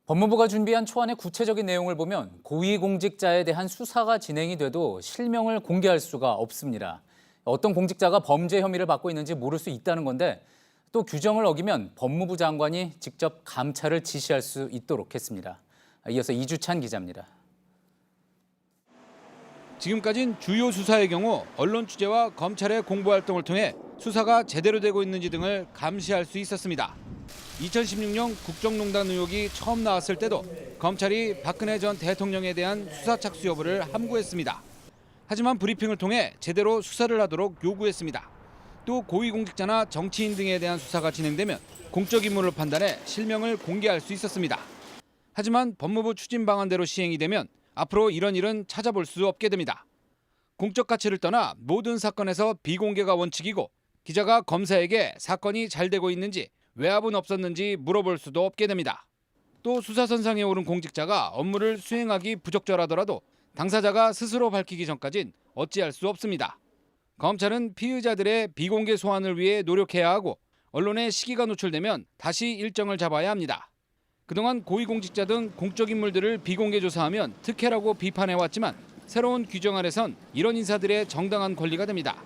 법무부가 준비한 초안의 구체적인 내용을 보면 고위공직자에 대한 수사가 진행이 돼도 실명을 공개할 수가 없습니다. 어떤 공직자가 범죄 혐의를 받고 있는지 모를 수 있다는 건데 또 규정을 어기면 법무부 장관이 직접 감찰을 지시할 수 있도록 했습니다. 이어서 이주찬 기자입니다. 지금까진 주요 수사의 경우 언론 취재와 검찰의 공보 활동을 통해 수사가 제대로 되고 있는지 등을 감시할 수 있었습니다. 2016년 국정농단 의혹이 처음 나왔을 때도 검찰이 박근혜 전 대통령에 대한 수사 착수 여부를 함구했습니다. 하지만 브리핑을 통해 제대로 수사를 하도록 요구했습니다. 또 고위공직자나 정치인 등에 대한 수사가 진행되면 공적 임무를 판단해 실명을 공개할 수 있었습니다. 하지만 법무부 추진 방안대로 시행이 되면 앞으로 이런 일은 찾아볼 수 없게 됩니다. 공적 가치를 떠나 모든 사건에서 비공개가 원칙이고 기자가 검사에게 사건이 잘 되고 있는지 외압은 없었는지 물어볼 수도 없게 됩니다. 또 수사선상에 오른 공직자가 업무를 수행하기 부적절하더라도 당사자가 스스로 밝히기 전까진 어찌할 수 없습니다. 검찰은 피의자들의 비공개 소환을 위해 노력해야 하고 언론에 시기가 노출되면 다시 일정을 잡아야 합니다. 그동안 고위공직자 등 공적 인물들을 비공개 조사하면 특혜라고 비판해왔지만 새로운 규정 아래선 이런 인사들의 정당한 권리가 됩니다.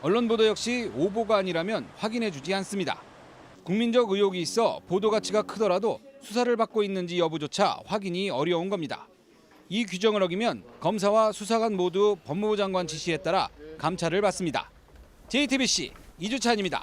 언론 보도 역시 오보가 아니라면 확인해주지 않습니다. 국민적 의혹이 있어 보도 가치가 크더라도 수사를 받고 있는지 여부조차 확인이 어려운 겁니다. 이 규정을 어기면 검사와 수사관 모두 법무부 장관 지시에 따라 감찰을 받습니다. JTBC 이주찬입니다.